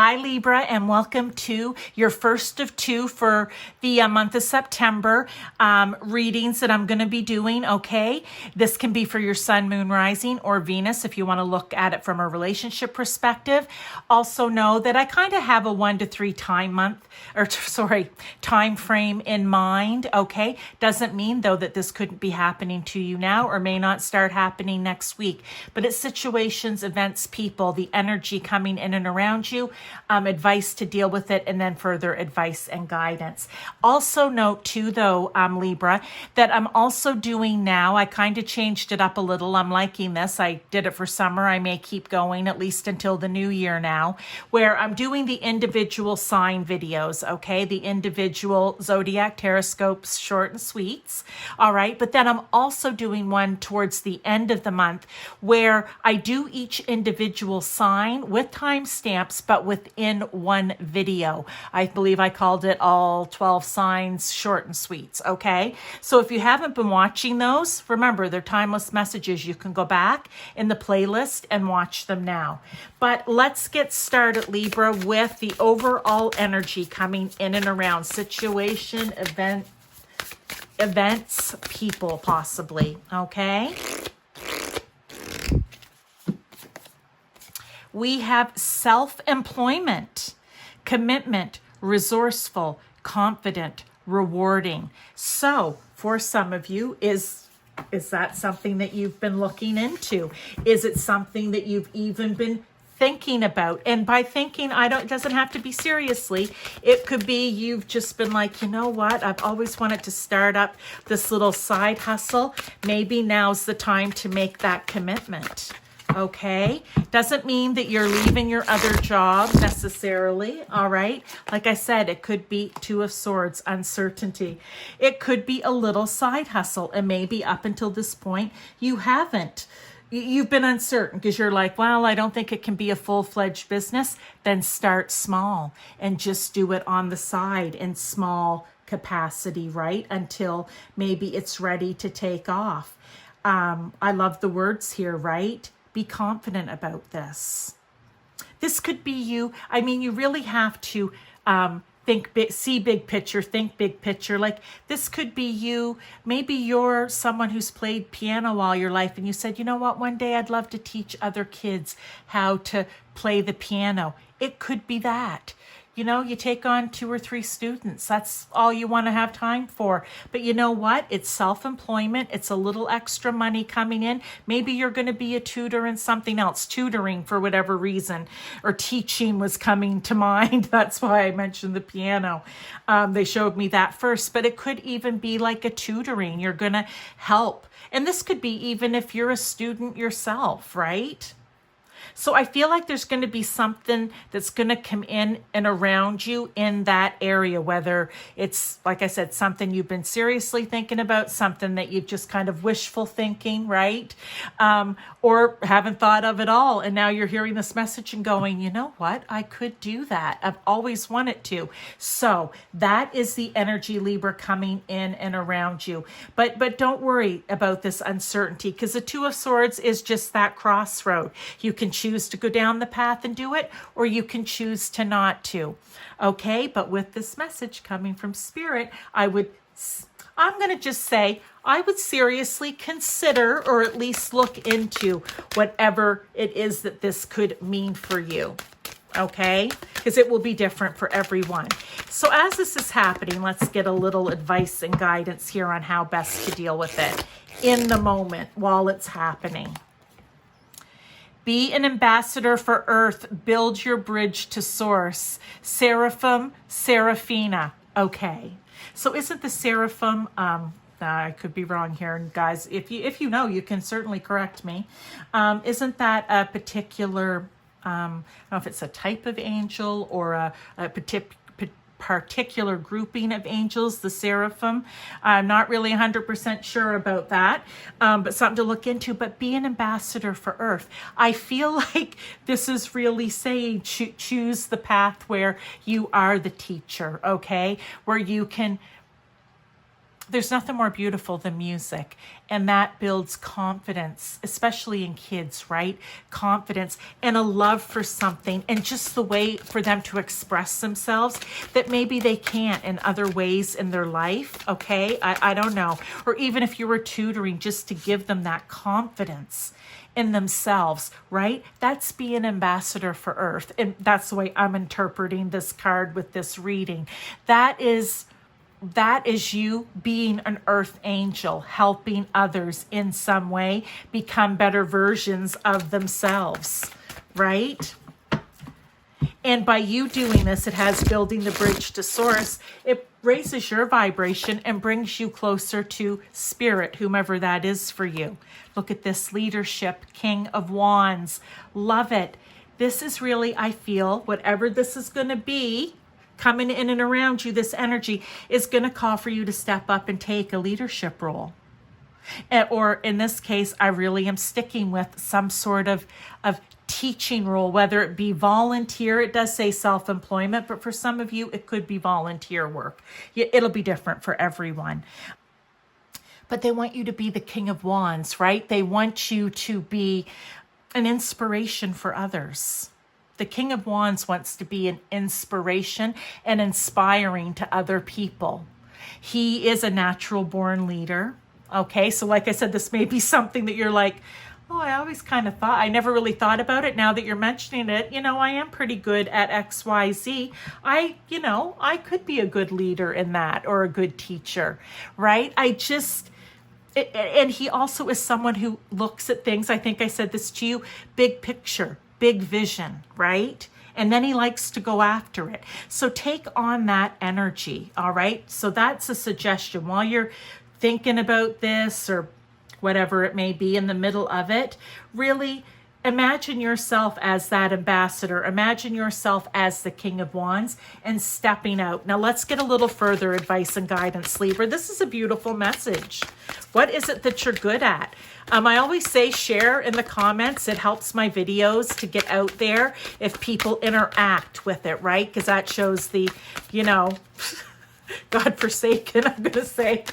Hi Libra, and welcome to your first of two for the month of September readings that I'm going to be doing, okay? This can be for your sun, moon, rising, or Venus if you want to look at it from a relationship perspective. Also know that I kind of have a 1 to 3 time frame in mind, okay? Doesn't mean though that this couldn't be happening to you now or may not start happening next week, but it's situations, events, people, the energy coming in and around you, advice to deal with it, and then further advice and guidance. Also note too though, Libra, that I'm also doing now, I kind of changed it up a little. I'm liking this. I did it for summer. I may keep going at least until the new year now, where I'm doing the individual sign videos, okay? The individual zodiac teroscopes, short and sweets, all right? But then I'm also doing one towards the end of the month where I do each individual sign with timestamps, but within one video. I believe I called it all 12 signs, short and sweets, okay? So if you haven't been watching those, remember they're timeless messages. You can go back in the playlist and watch them now. But let's get started, Libra, with the overall energy coming in and around situation, events, people, possibly, okay? We have self-employment, commitment, resourceful, confident, rewarding. So for some of you, is that something that you've been looking into? Is it something that you've even been thinking about? And by thinking, it doesn't have to be seriously. It could be you've just been like, you know what? I've always wanted to start up this little side hustle. Maybe now's the time to make that commitment. Okay, doesn't mean that you're leaving your other job necessarily, all right? Like I said, it could be Two of Swords, uncertainty. It could be a little side hustle, and maybe up until this point, you've been uncertain because you're like, well, I don't think it can be a full-fledged business. Then start small and just do it on the side in small capacity, right? Until maybe it's ready to take off. I love the words here, right? Be confident about this. This could be you. I mean, you really have to think big, see big picture, think big picture. Like this could be you. Maybe you're someone who's played piano all your life and you said, you know what, one day I'd love to teach other kids how to play the piano. It could be that. You know, you take on 2 or 3 students. That's all you want to have time for. But you know what? It's self-employment. It's a little extra money coming in. Maybe you're going to be a tutor in something else, tutoring for whatever reason, or teaching was coming to mind. That's why I mentioned the piano. They showed me that first, but it could even be like a tutoring. You're going to help. And this could be even if you're a student yourself, right? So I feel like there's going to be something that's going to come in and around you in that area, whether it's, like I said, something you've been seriously thinking about, something that you've just kind of wishful thinking, right? Or haven't thought of at all. And now you're hearing this message and going, you know what? I could do that. I've always wanted to. So that is the energy, Libra, coming in and around you. But don't worry about this uncertainty because the Two of Swords is just that crossroad. You can choose to go down the path and do it, or you can choose to not to. Okay, but with this message coming from Spirit, I'm going to just say, I would seriously consider or at least look into whatever it is that this could mean for you. Okay, because it will be different for everyone. So as this is happening, let's get a little advice and guidance here on how best to deal with it in the moment while it's happening. Be an ambassador for Earth. Build your bridge to Source. Seraphim, Seraphina. Okay. So isn't the Seraphim, I could be wrong here, and guys, if you know, you can certainly correct me. Isn't that a particular, I don't know if it's a type of angel or a particular grouping of angels, the seraphim. I'm not really 100% sure about that, but something to look into. But be an ambassador for Earth. I feel like this is really saying choose the path where you are the teacher, okay? Where you can there's nothing more beautiful than music, and that builds confidence, especially in kids, right? Confidence and a love for something, and just the way for them to express themselves that maybe they can't in other ways in their life. Okay, I don't know. Or even if you were tutoring, just to give them that confidence in themselves, right? That's being an ambassador for Earth, and that's the way I'm interpreting this card with this reading. That is you being an earth angel, helping others in some way become better versions of themselves, right? And by you doing this, it has building the bridge to source. It raises your vibration and brings you closer to spirit, whomever that is for you. Look at this leadership, King of Wands. Love it. This is really, I feel, whatever this is going to be, coming in and around you, this energy is going to call for you to step up and take a leadership role. Or in this case, I really am sticking with some sort of teaching role, whether it be volunteer. It does say self-employment, but for some of you, it could be volunteer work. It'll be different for everyone. But they want you to be the King of Wands, right? They want you to be an inspiration for others. The King of Wands wants to be an inspiration and inspiring to other people. He is a natural born leader. Okay, so like I said, this may be something that you're like, oh, I always kind of thought, I never really thought about it. Now that you're mentioning it, I am pretty good at XYZ. I could be a good leader in that, or a good teacher, right? And he also is someone who looks at things, I think I said this to you, big picture, big vision, right? And then he likes to go after it. So take on that energy, all right? So that's a suggestion. While you're thinking about this or whatever it may be in the middle of it, really imagine yourself as that ambassador. Imagine yourself as the King of Wands and stepping out. Now let's get a little further advice and guidance, Libra. This is a beautiful message. What is it that you're good at? I always say share in the comments. It helps my videos to get out there if people interact with it, right? Because that shows the, God-forsaken, I'm going to say,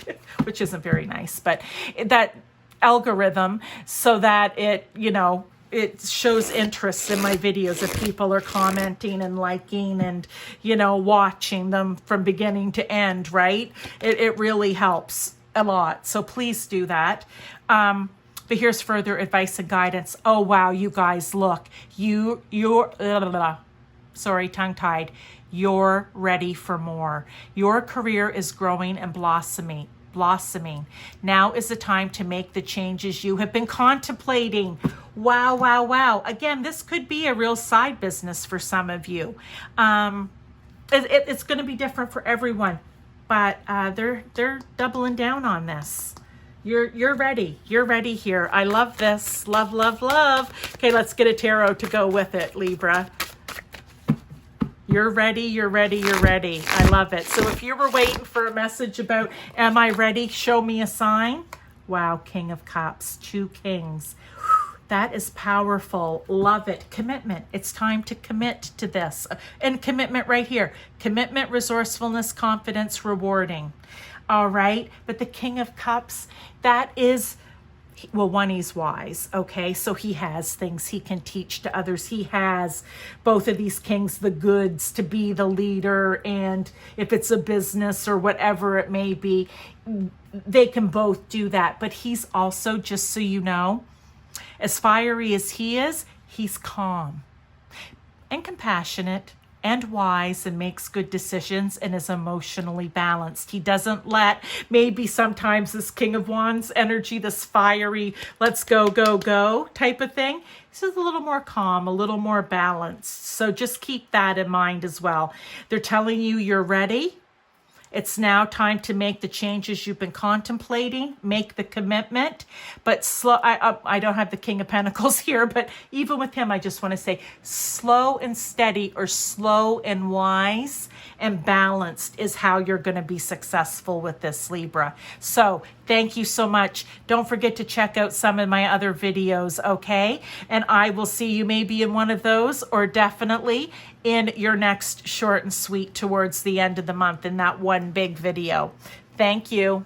which isn't very nice, but that algorithm, so that it shows interest in my videos if people are commenting and liking and, watching them from beginning to end, right? It really helps a lot. So please do that. But here's further advice and guidance. Oh, wow, you guys, look, sorry, tongue-tied. You're ready for more. Your career is growing and blossoming. Now is the time to make the changes you have been contemplating. Wow, wow, wow. Again, this could be a real side business for some of you. It's going to be different for everyone, but they're doubling down on this. You're ready. You're ready here. I love this. Love, love, love. Okay, let's get a tarot to go with it, Libra. You're ready, you're ready, you're ready. I love it. So if you were waiting for a message about, am I ready? Show me a sign. Wow, King of Cups, 2 kings. That is powerful. Love it. Commitment. It's time to commit to this. And commitment right here. Commitment, resourcefulness, confidence, rewarding. All right. But the King of Cups, that is, well, one, he's wise. Okay. So he has things he can teach to others. He has, both of these kings, the goods to be the leader. And if it's a business or whatever it may be, they can both do that. But he's also, just so you know, as fiery as he is, he's calm and compassionate and wise and makes good decisions and is emotionally balanced. He doesn't let maybe sometimes this King of Wands energy, this fiery, let's go, go, go type of thing. He's a little more calm, a little more balanced. So just keep that in mind as well. They're telling you you're ready. It's now time to make the changes you've been contemplating, make the commitment, but slow. I don't have the King of Pentacles here, but even with him, I just want to say slow and steady, or slow and wise and balanced, is how you're going to be successful with this, Libra. So thank you so much. Don't forget to check out some of my other videos, okay? And I will see you maybe in one of those, or definitely in your next short and sweet towards the end of the month in that one big video. Thank you.